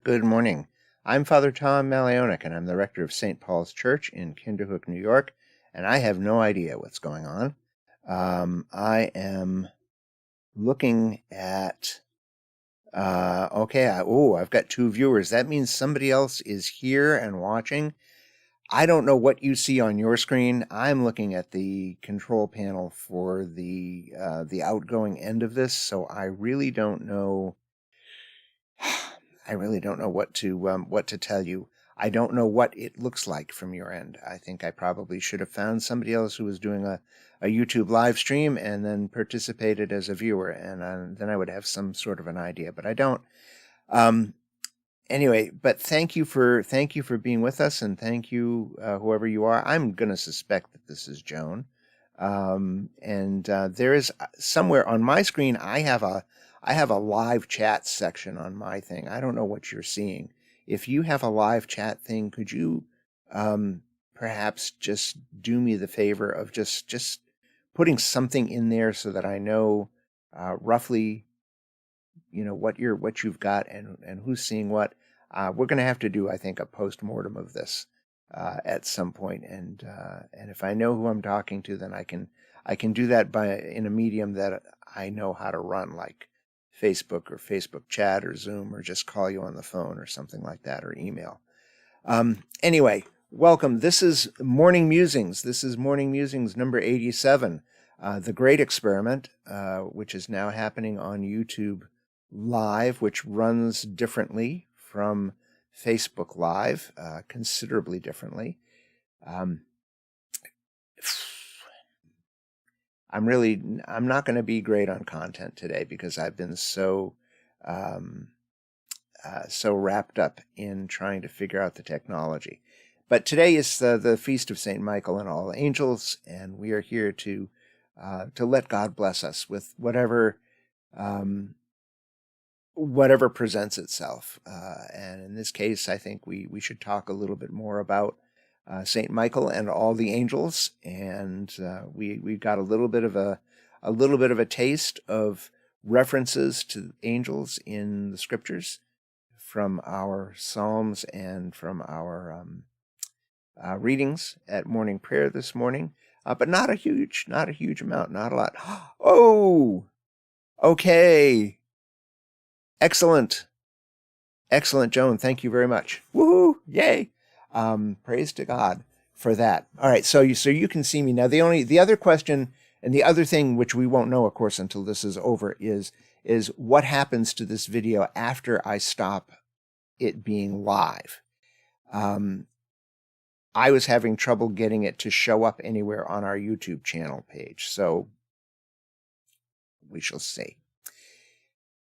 Good morning. I'm Father Tom Malionik, and I'm the rector of St. Paul's Church in Kinderhook, New York, and I have no idea what's going on. I am looking at, I've got 2 viewers. That means somebody else is here and watching. I don't know what you see on your screen. I'm looking at the control panel for the outgoing end of this, so I really don't know. I really don't know what to tell you. I don't know what it looks like from your end. I think I probably should have found somebody else who was doing a YouTube live stream and then participated as a viewer, and then I would have some sort of an idea. But I don't. Anyway, but thank you for being with us, and thank you whoever you are. I'm gonna suspect that this is Joan, and there is somewhere on my screen I have a live chat section on my thing. I don't know what you're seeing. If you have a live chat thing, could you perhaps just do me the favor of just putting something in there so that I know roughly, what you've got and who's seeing what. We're going to have to do, I think, a post-mortem of this at some point, and if I know who I'm talking to, then I can do that in a medium that I know how to run, like Facebook or Facebook chat or Zoom, or just call you on the phone or something like that, or email. Anyway, welcome. This is Morning Musings. This is Morning Musings number 87, The Great Experiment, which is now happening on YouTube Live, which runs differently from Facebook Live, considerably differently. I'm not going to be great on content today because I've been so wrapped up in trying to figure out the technology. But today is the feast of St. Michael and all angels, and we are here to let God bless us with whatever presents itself. And in this case, I think we should talk a little bit more about Saint Michael and all the angels, and we got a little bit of a taste of references to angels in the scriptures from our psalms and from our readings at morning prayer this morning, but not a huge amount, not a lot. Oh, okay, excellent, Joan. Thank you very much. Woohoo! Yay! Praise to God for that. All right, so you can see me now. The other question and the other thing, which we won't know, of course, until this is over, is what happens to this video after I stop it being live. I was having trouble getting it to show up anywhere on our YouTube channel page, so we shall see.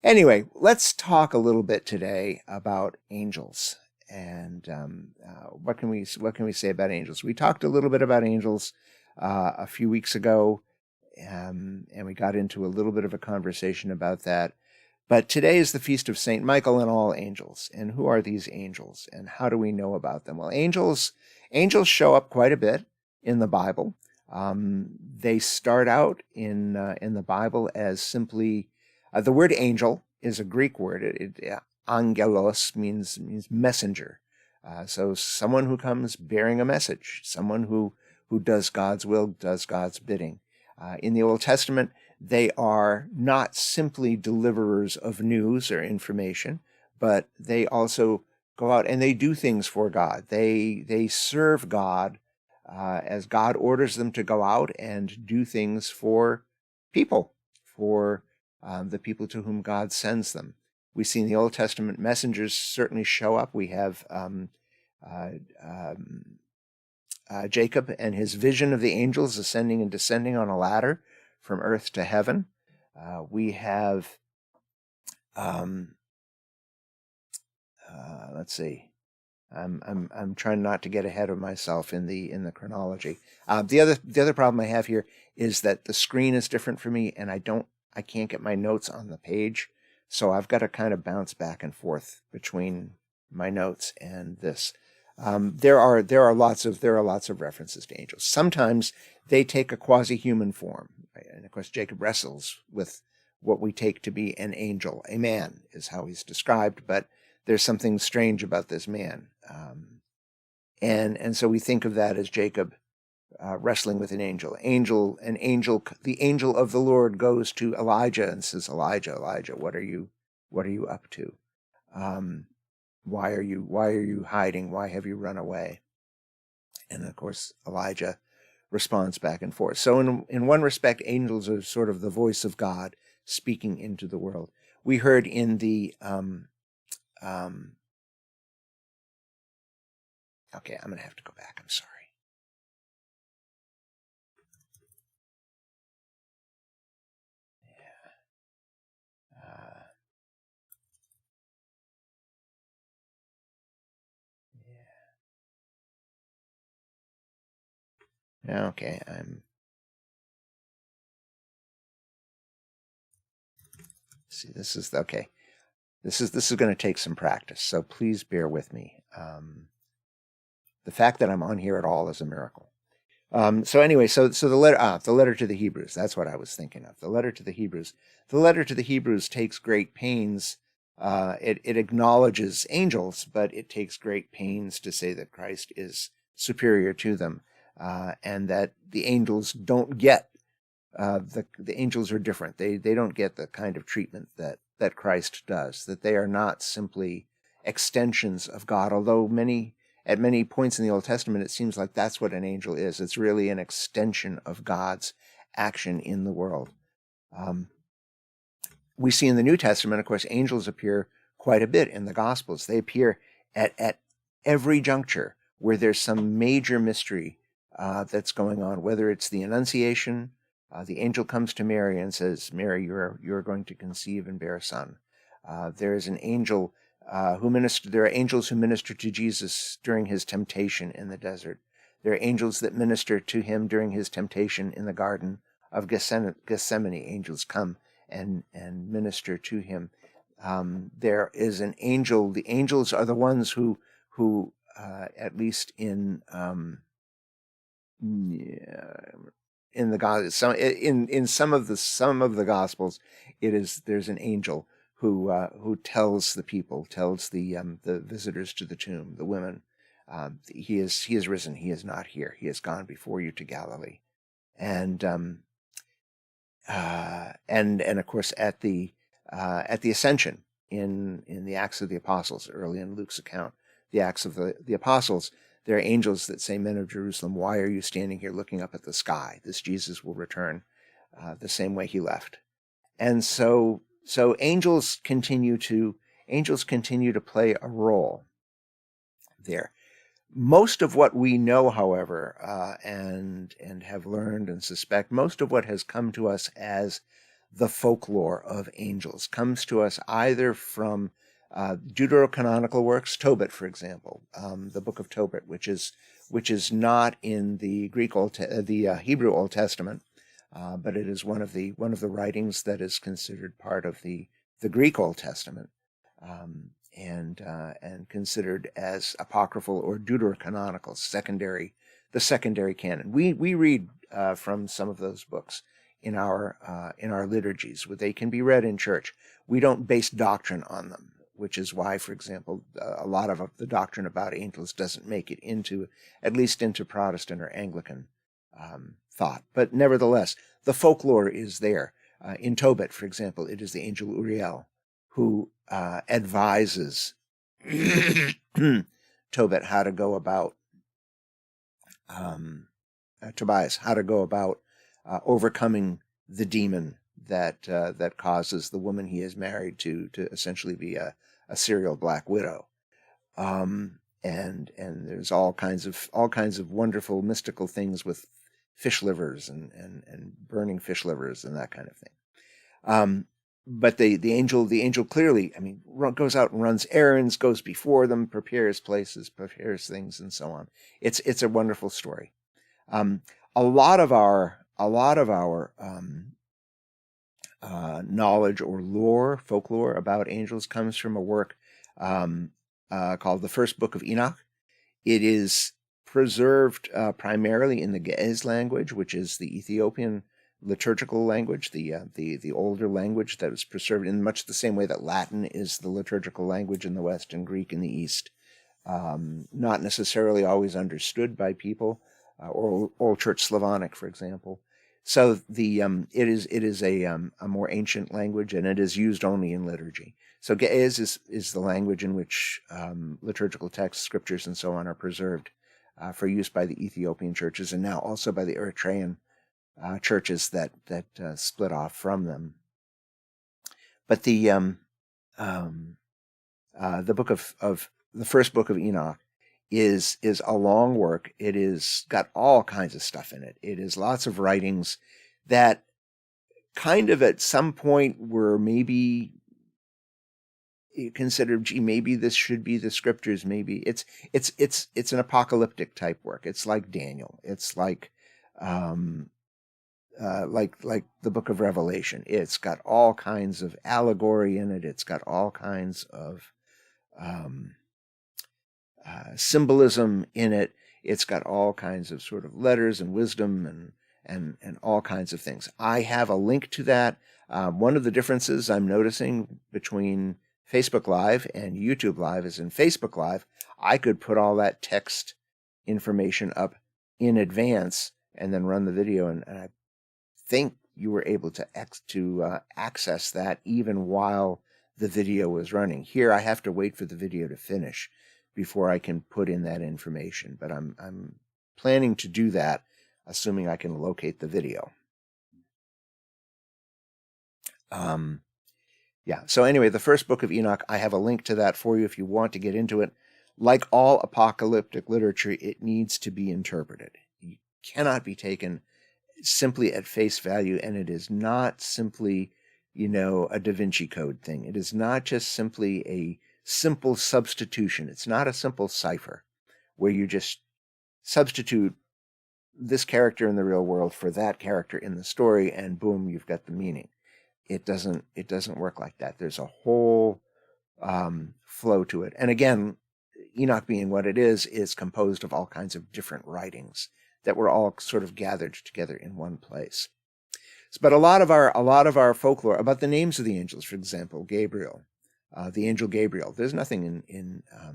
Anyway, let's talk a little bit today about angels. And what can we say about angels? We talked a little bit about angels a few weeks ago, and we got into a little bit of a conversation about that. But today is the feast of Saint Michael and all angels. And who are these angels, and how do we know about them? Well, angels show up quite a bit in the Bible. They start out in the Bible as simply the word angel is a Greek word. Angelos means messenger. So someone who comes bearing a message, someone who does God's will, does God's bidding. In the Old Testament, they are not simply deliverers of news or information, but they also go out and they do things for God. They serve God as God orders them to go out and do things for people, for the people to whom God sends them. We see in the Old Testament messengers certainly show up. We have Jacob and his vision of the angels ascending and descending on a ladder from earth to heaven. We have, let's see. I'm trying not to get ahead of myself in the chronology. The other problem I have here is that the screen is different for me, and I can't get my notes on the page. So I've got to kind of bounce back and forth between my notes and this. There are lots of references to angels. Sometimes they take a quasi-human form, right? And of course Jacob wrestles with what we take to be an angel. A man is how he's described, but there's something strange about this man. And so we think of that as Jacob wrestling with an angel. The angel of the Lord goes to Elijah and says, Elijah, what are you up to? Why are you hiding? Why have you run away? And of course, Elijah responds back and forth. So in one respect, angels are sort of the voice of God speaking into the world. We heard in the okay, I'm going to have to go back. I'm sorry. Okay, see, this is okay. This is going to take some practice, so please bear with me. The fact that I'm on here at all is a miracle. So anyway, so the letter to the Hebrews. That's what I was thinking of. The letter to the Hebrews. The letter to the Hebrews takes great pains. It acknowledges angels, but it takes great pains to say that Christ is superior to them, and that the angels don't get. The angels are different. They don't get the kind of treatment that Christ does. That they are not simply extensions of God. Although at many points in the Old Testament, it seems like that's what an angel is. It's really an extension of God's action in the world. We see in the New Testament, of course, angels appear quite a bit in the Gospels. They appear at every juncture where there's some major mystery that's going on, whether it's the Annunciation. The angel comes to Mary and says, Mary, you're going to conceive and bear a son. There is an angel there are angels who minister to Jesus during his temptation in the desert. There are angels that minister to him during his temptation in the Garden of Gethsemane. Angels come and minister to him. There is an angel. The angels are the ones who at least in the gospel, in some of the gospels, there's an angel who tells the visitors to the tomb, the women, he is risen, he is not here, he has gone before you to Galilee, and of course at the ascension in the Acts of the Apostles, early in Luke's account, the Acts of the Apostles, there are angels that say, Men of Jerusalem, why are you standing here looking up at the sky? This Jesus will return the same way he left. And so angels continue to play a role there. Most of what we know, however, and have learned and suspect, most of what has come to us as the folklore of angels comes to us either from deuterocanonical works, Tobit, for example, the book of Tobit, which is not in the Hebrew Old Testament, but it is one of the writings that is considered part of the Greek Old Testament, and considered as apocryphal or deuterocanonical, the secondary canon. We read from some of those books in our liturgies. They can be read in church. We don't base doctrine on them, which is why, for example, a lot of the doctrine about angels doesn't make it at least into Protestant or Anglican thought. But nevertheless, the folklore is there. In Tobit, for example, it is the angel Uriel who advises Tobit how to go about Tobias how to go about overcoming the demon that causes the woman he is married to essentially be a serial black widow. And there's all kinds of wonderful mystical things with fish livers and burning fish livers and that kind of thing. But the angel clearly, goes out and runs errands, goes before them, prepares places, prepares things, and so on. It's a wonderful story. A lot of our knowledge or folklore about angels comes from a work called the First Book of Enoch. It is preserved primarily in the Ge'ez language, which is the Ethiopian liturgical language, the older language that was preserved in much the same way that Latin is the liturgical language in the West and Greek in the East. Not necessarily always understood by people, or Old Church Slavonic, for example. So it is a more ancient language, and it is used only in liturgy. So Ge'ez is the language in which liturgical texts, scriptures, and so on are preserved for use by the Ethiopian churches, and now also by the Eritrean churches that split off from them. But the book of the first book of Enoch is a long work. It is got all kinds of stuff in it. It is lots of writings that kind of at some point were maybe considered, gee, maybe this should be the scriptures. Maybe it's an apocalyptic type work. It's like Daniel. It's like the book of Revelation. It's got all kinds of allegory in it. It's got all kinds of symbolism in it. It's got all kinds of sort of letters and wisdom and all kinds of things. I have a link to that. One of the differences I'm noticing between Facebook Live and YouTube Live is in Facebook Live, I could put all that text information up in advance and then run the video, and I think you were able to access that even while the video was running. Here, I have to wait for the video to finish before I can put in that information, but I'm planning to do that, assuming I can locate the video. Yeah, so anyway, the first book of Enoch, I have a link to that for you if you want to get into it. Like all apocalyptic literature, it needs to be interpreted. It cannot be taken simply at face value, and it is not simply, a Da Vinci Code thing. It is not just simply a simple substitution. It's not a simple cipher where you just substitute this character in the real world for that character in the story, and boom, you've got the meaning. It doesn't work like that. There's a whole flow to it. And again, Enoch being what it is composed of all kinds of different writings that were all sort of gathered together in one place. But a lot of our folklore about the names of the angels, for example, Gabriel, the angel Gabriel. There's nothing in I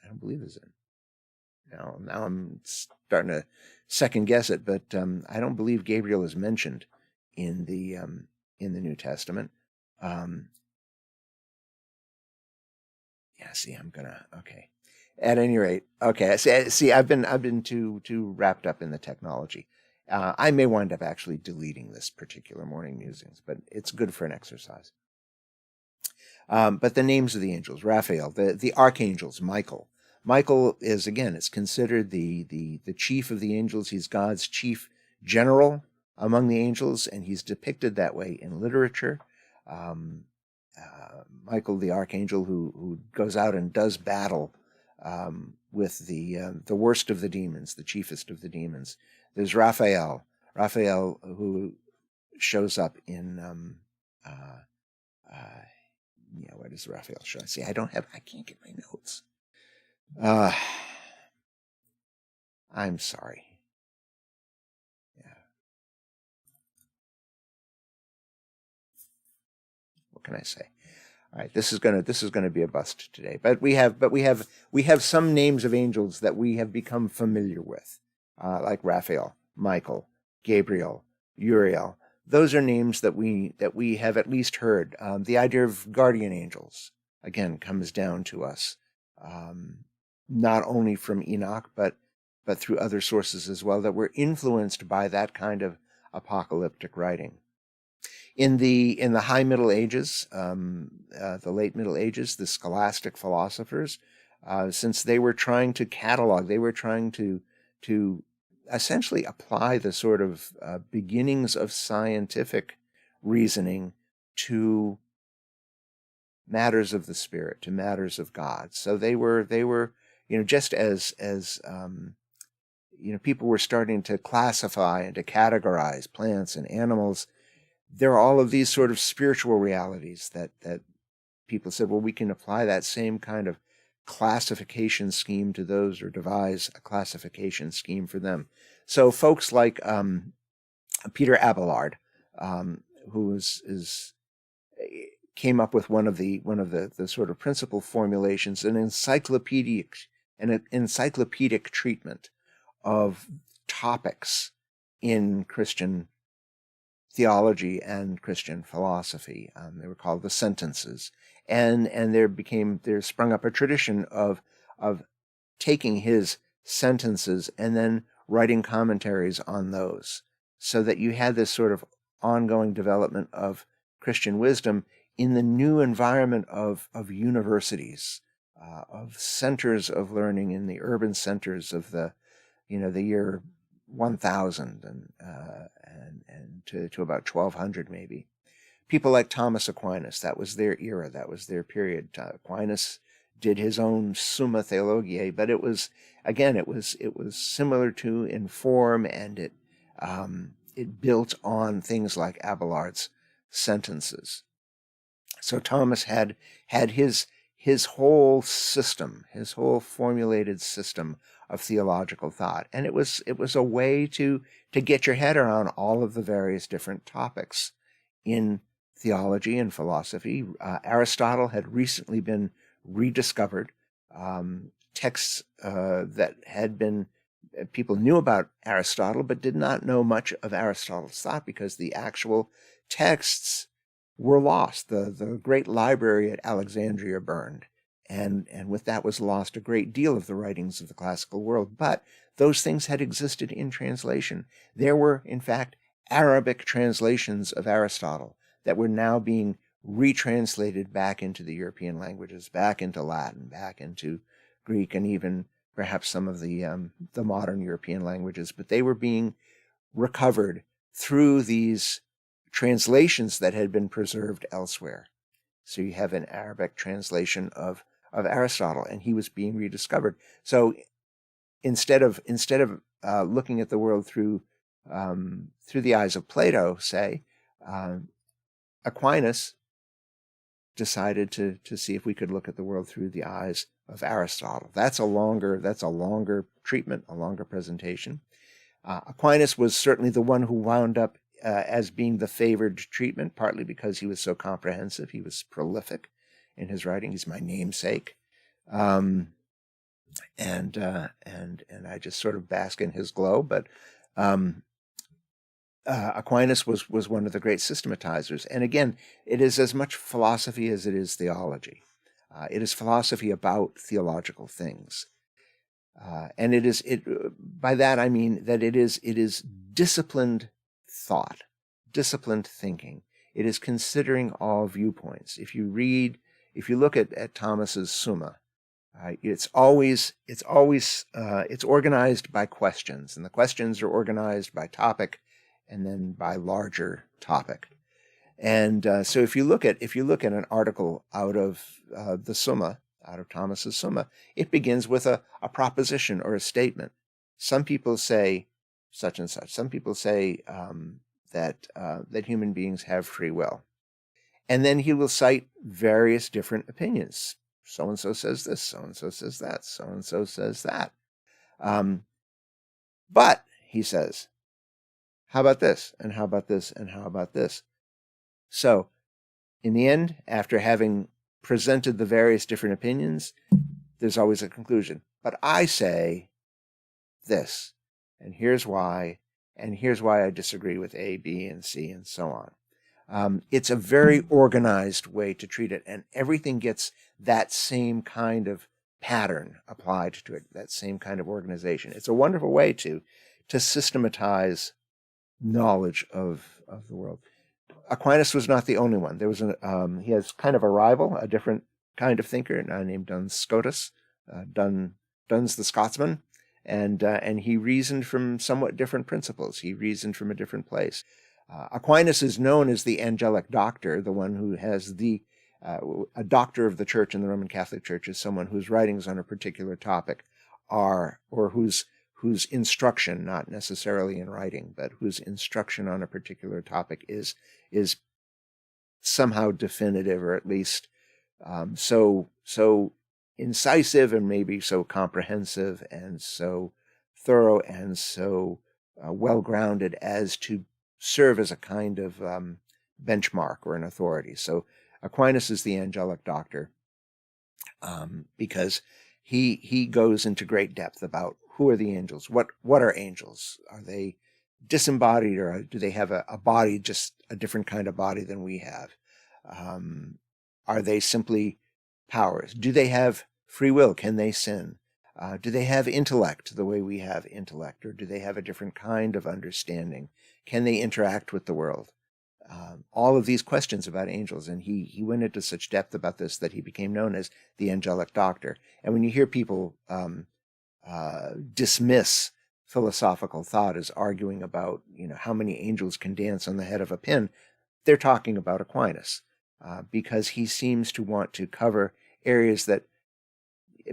don't believe there's now I'm starting to second guess it, but I don't believe Gabriel is mentioned in the New Testament. Okay. At any rate, okay. See, I've been too wrapped up in the technology. I may wind up actually deleting this particular morning musings, but it's good for an exercise. But the names of the angels: Raphael, the archangels, Michael. Michael is, again, it's considered the chief of the angels. He's God's chief general among the angels, and he's depicted that way in literature. Michael, the archangel, who goes out and does battle with the worst of the demons, the chiefest of the demons. There's Raphael, who shows up in where does Raphael show? See, I can't get my notes. I'm sorry. Yeah. What can I say? All right, this is gonna be a bust today. But we have some names of angels that we have become familiar with, like Raphael, Michael, Gabriel, Uriel. Those are names that we have at least heard. The idea of guardian angels, again, comes down to us, not only from Enoch, but through other sources as well, that were influenced by that kind of apocalyptic writing. In the High Middle Ages, the Late Middle Ages, the scholastic philosophers, since they were trying to catalog, they were trying to essentially apply the sort of beginnings of scientific reasoning to matters of the spirit, to matters of God. So they were just as people were starting to classify and to categorize plants and animals. There are all of these sort of spiritual realities that people said, well, we can apply that same kind of classification scheme to those, or devise a classification scheme for them. So folks like Peter Abelard, who came up with one of the sort of principal formulations, an encyclopedic treatment of topics in Christian theology and Christian philosophy. They were called the sentences, and there sprung up a tradition of taking his sentences and then writing commentaries on those, so that you had this sort of ongoing development of Christian wisdom in the new environment of universities, of centers of learning in the urban centers of the year 1000 and to about 1200 maybe. People like Thomas Aquinas, that was their era, that was their period. Aquinas did his own Summa Theologiae, but it was similar to in form, and it built on things like Abelard's sentences. So Thomas had his whole system, his whole formulated system of theological thought, and it was a way to get your head around all of the various different topics in theology and philosophy. Aristotle had recently been rediscovered. Texts that had been, people knew about Aristotle but did not know much of Aristotle's thought because the actual texts were lost. The great library at Alexandria burned, and with that was lost a great deal of the writings of the classical world. But those things had existed in translation. There were, in fact, Arabic translations of Aristotle that were now being retranslated back into the European languages, back into Latin, back into Greek, and even perhaps some of the modern European languages. But they were being recovered through these translations that had been preserved elsewhere. So you have an Arabic translation of Aristotle, and he was being rediscovered. So instead of looking at the world through the eyes of Plato, say, Aquinas decided to see if we could look at the world through the eyes of Aristotle. That's a longer treatment, a longer presentation. Aquinas was certainly the one who wound up as being the favored treatment, partly because he was so comprehensive. He was prolific in his writing. He's my namesake, and I just sort of bask in his glow. But Aquinas was one of the great systematizers, and again, it is as much philosophy as it is theology. It is philosophy about theological things, and by that I mean that it is disciplined thought, disciplined thinking. It is considering all viewpoints. If you look at Thomas's Summa, it's organized by questions, and the questions are organized by topic and then by larger topic. And so if you look at an article out of the Summa, out of Thomas's Summa, it begins with a proposition or a statement. Some people say such and such. Some people say that human beings have free will. And then he will cite various different opinions. So-and-so says this, so-and-so says that, so-and-so says that. But, he says, how about this, and how about this, and how about this? So, in the end, after having presented the various different opinions, there's always a conclusion. But I say this, and here's why I disagree with A, B, and C, and so on. It's a very organized way to treat it, and everything gets that same kind of pattern applied to it, that same kind of organization. It's a wonderful way to systematize knowledge of the world. Aquinas was not the only one. There was he has kind of a rival, a different kind of thinker named Duns Scotus, Duns the Scotsman, and he reasoned from somewhat different principles. He reasoned from a different place. Aquinas is known as the angelic doctor, the one who has a doctor of the church in the Roman Catholic Church is someone whose writings on a particular topic or whose instruction, not necessarily in writing, but whose instruction on a particular topic is somehow definitive, or at least so incisive and maybe so comprehensive and so thorough and so well-grounded as to serve as a kind of benchmark or an authority. So Aquinas is the angelic doctor, because he goes into great depth about who are the angels, what are angels? Are they disembodied, or do they have a body, just a different kind of body than we have? Are they simply powers? Do they have free will? Can they sin? Do they have intellect the way we have intellect, or do they have a different kind of understanding? Can they interact with the world? All of these questions about angels, and he went into such depth about this that he became known as the angelic doctor. And when you hear people dismiss philosophical thought as arguing about, how many angels can dance on the head of a pin, they're talking about Aquinas, because he seems to want to cover areas that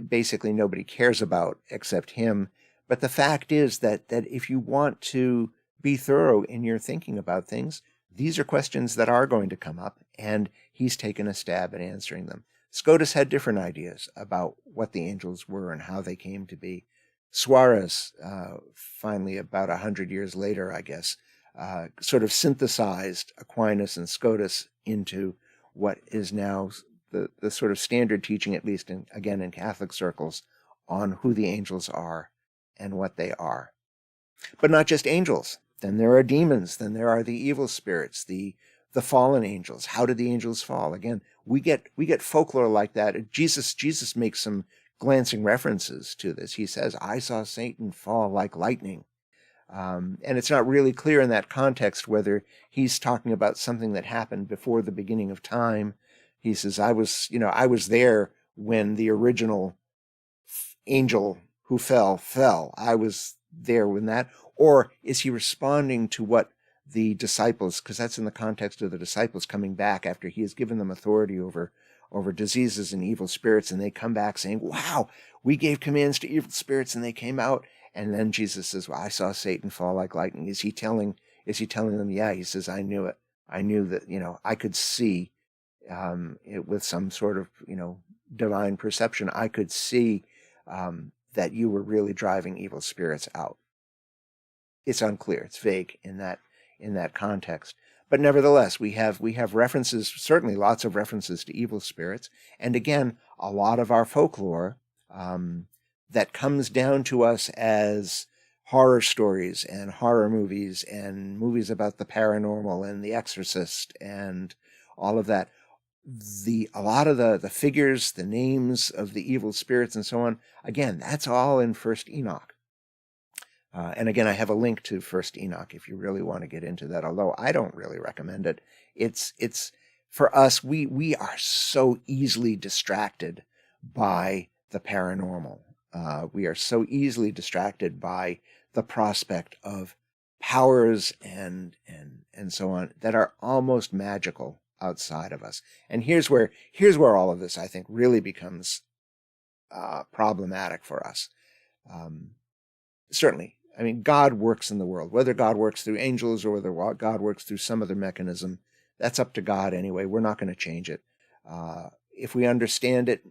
basically nobody cares about except him. But the fact is that if you want to be thorough in your thinking about things, these are questions that are going to come up, and he's taken a stab at answering them. Scotus had different ideas about what the angels were and how they came to be. Suarez, finally about 100 years later, I guess, sort of synthesized Aquinas and Scotus into what is now the sort of standard teaching, at least again in Catholic circles, on who the angels are and what they are. But not just angels. Then there are demons. Then there are the evil spirits, the fallen angels. How did the angels fall? Again, we get folklore like that. Jesus makes some glancing references to this. He says, "I saw Satan fall like lightning." And it's not really clear in that context whether he's talking about something that happened before the beginning of time. He says, I was there when the original angel who fell. I was there when that. Or is he responding to what the disciples, because that's in the context of the disciples coming back after he has given them authority over diseases and evil spirits, and they come back saying, "Wow, we gave commands to evil spirits and they came out." And then Jesus says, "Well, I saw Satan fall like lightning." Is he telling them, yeah, he says, "I knew it. I knew that, I could see it with some sort of, divine perception. I could see that you were really driving evil spirits out." It's unclear. It's vague in that context. But nevertheless, we have references, certainly lots of references to evil spirits. And again, a lot of our folklore that comes down to us as horror stories and horror movies and movies about the paranormal and The Exorcist and all of that. A lot of the figures, the names of the evil spirits and so on, again, that's all in First Enoch. And again, I have a link to First Enoch if you really want to get into that, although I don't really recommend it. It's for us, we are so easily distracted by the paranormal. We are so easily distracted by the prospect of powers and so on that are almost magical outside of us. And here's where all of this, I think, really becomes problematic for us. Certainly, I mean, God works in the world. Whether God works through angels or whether God works through some other mechanism, that's up to God anyway. We're not going to change it. If we understand it,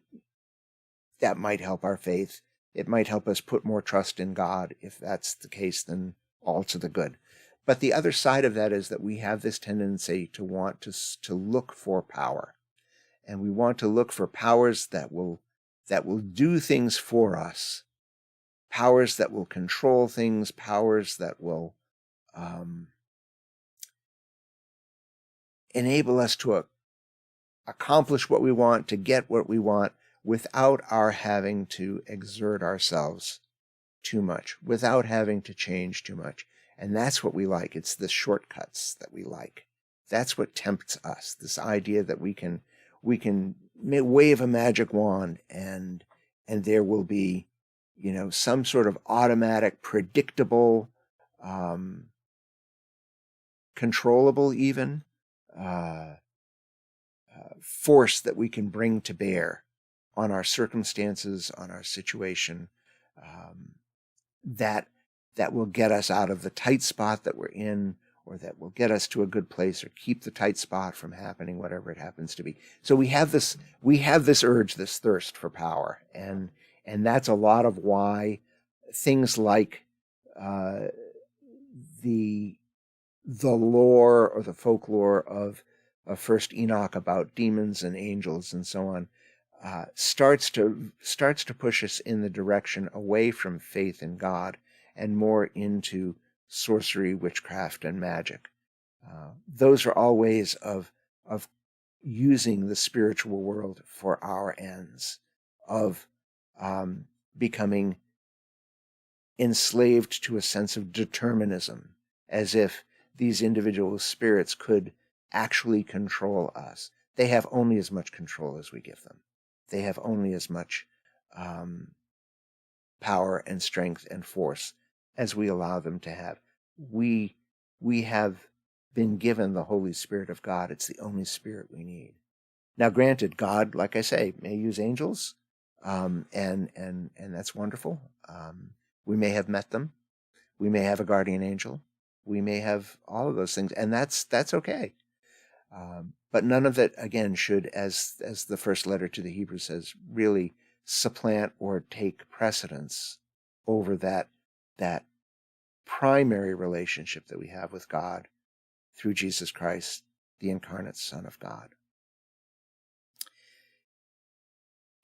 that might help our faith. It might help us put more trust in God. If that's the case, then all to the good. But the other side of that is that we have this tendency to want to look for power. And we want to look for powers that will do things for us, powers that will control things, powers that will enable us to accomplish what we want, to get what we want, without our having to exert ourselves too much, without having to change too much. And that's what we like. It's the shortcuts that we like. That's what tempts us, this idea that we can wave a magic wand and there will be, some sort of automatic, predictable, controllable even, force that we can bring to bear on our circumstances, on our situation, that will get us out of the tight spot that we're in, or that will get us to a good place, or keep the tight spot from happening, whatever it happens to be. So we have this urge, this thirst for power, and that's a lot of why things like the the lore or the folklore of first Enoch about demons and angels and so on starts to push us in the direction away from faith in God and more into sorcery, witchcraft, and magic. Those are all ways of using the spiritual world for our ends, of becoming enslaved to a sense of determinism, as if these individual spirits could actually control us. They have only as much control as we give them. They have only as much power and strength and force as we allow them to have. We have been given the Holy Spirit of God. It's the only spirit we need. Now, granted, God, like I say, may use angels, and that's wonderful. We may have met them. We may have a guardian angel. We may have all of those things, and that's okay. But none of it, again, should, as the first letter to the Hebrews says, really supplant or take precedence over that primary relationship that we have with God through Jesus Christ, the incarnate Son of God.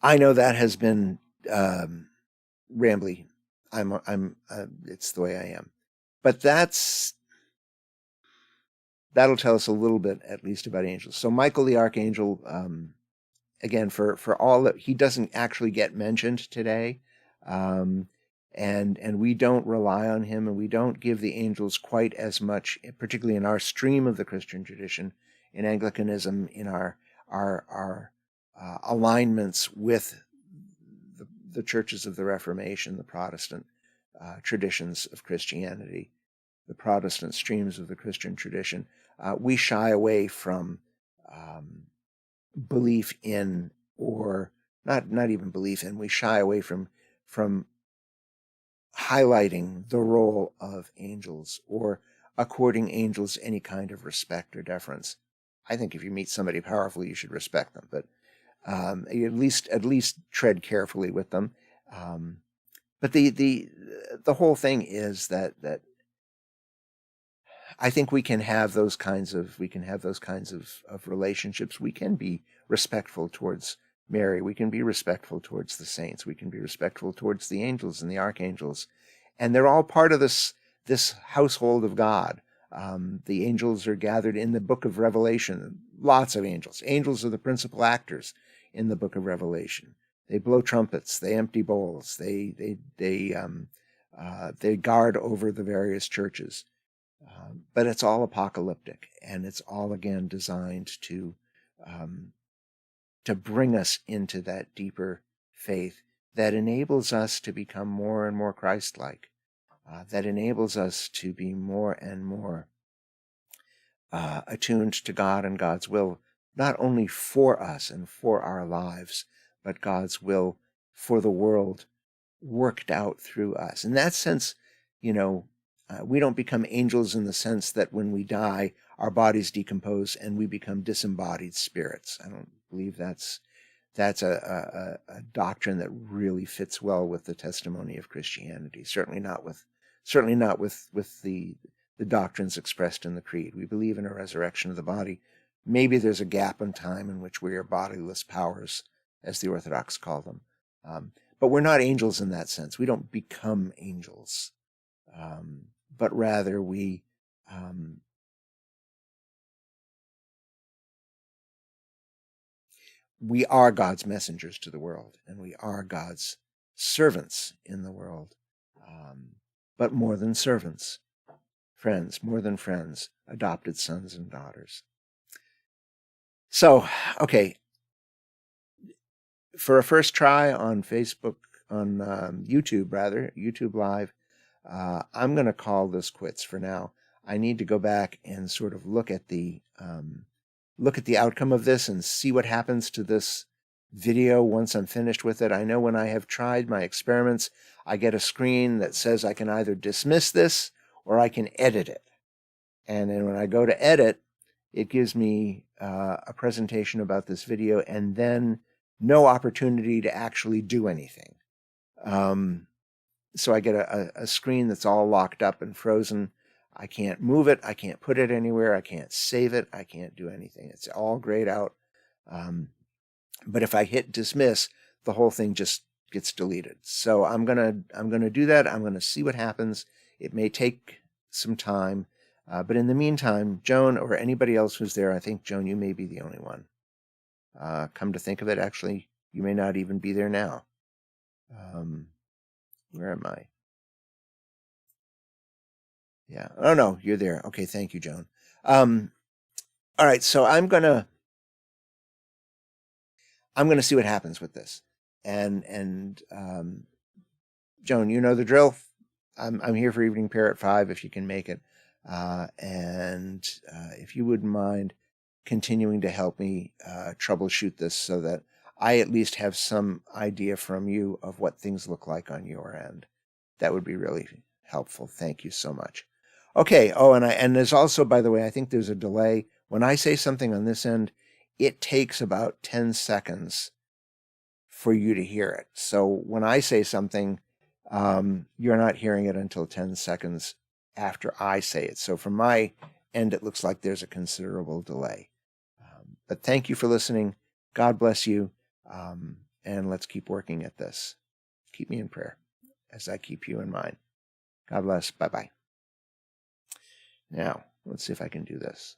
I know that has been rambly. It's the way I am. But that'll tell us a little bit, at least, about angels. So Michael the archangel, again, for all that, he doesn't actually get mentioned today, and we don't rely on him, and we don't give the angels quite as much, particularly in our stream of the Christian tradition, in Anglicanism, in our alignments with the churches of the Reformation, the Protestant traditions of Christianity, the Protestant streams of the Christian tradition. We shy away from belief in, or not even belief in, we shy away from highlighting the role of angels or according angels any kind of respect or deference. I think if you meet somebody powerful, you should respect them, but at least tread carefully with them. But the whole thing is that I think we can have those kinds of relationships. We can be respectful towards Mary. We can be respectful towards the saints. We can be respectful towards the angels and the archangels, and they're all part of this household of God. The angels are gathered in the book of Revelation. Lots of angels. Angels are the principal actors in the book of Revelation. They blow trumpets. They empty bowls. They guard over the various churches. But it's all apocalyptic, and it's all, again, designed to bring us into that deeper faith that enables us to become more and more Christ-like, that enables us to be more and more attuned to God and God's will, not only for us and for our lives, but God's will for the world worked out through us. In that sense, we don't become angels in the sense that when we die, our bodies decompose and we become disembodied spirits. I don't believe that's a doctrine that really fits well with the testimony of Christianity. Certainly not with the doctrines expressed in the Creed. We believe in a resurrection of the body. Maybe there's a gap in time in which we are bodiless powers, as the Orthodox call them. But we're not angels in that sense. We don't become angels. But rather we are God's messengers to the world, and we are God's servants in the world. But more than servants, friends, more than friends, adopted sons and daughters. So, okay, for a first try on Facebook, on YouTube Live, I'm going to call this quits for now. I need to go back and sort of look at the outcome of this and see what happens to this video once I'm finished with it. I know when I have tried my experiments, I get a screen that says I can either dismiss this or I can edit it. And then when I go to edit, it gives me a presentation about this video and then no opportunity to actually do anything. So I get a screen that's all locked up and frozen. I can't move it. I can't put it anywhere. I can't save it. I can't do anything. It's all grayed out. But if I hit dismiss, the whole thing just gets deleted. So I'm gonna do that. I'm gonna see what happens. It may take some time, but in the meantime, Joan or anybody else who's there, I think Joan, you may be the only one. Come to think of it, actually, you may not even be there now. Where am I? Yeah. Oh no, you're there. Okay, thank you, Joan. All right, so I'm gonna see what happens with this, and Joan, you know the drill. I'm here for evening prayer at 5 if you can make it, and if you wouldn't mind continuing to help me troubleshoot this so that I at least have some idea from you of what things look like on your end. That would be really helpful. Thank you so much. Okay. Oh, and there's also, by the way, I think there's a delay. When I say something on this end, it takes about 10 seconds for you to hear it. So when I say something, you're not hearing it until 10 seconds after I say it. So from my end, it looks like there's a considerable delay. But thank you for listening. God bless you. And let's keep working at this. Keep me in prayer as I keep you in mind. God bless. Bye-bye. Now, let's see if I can do this.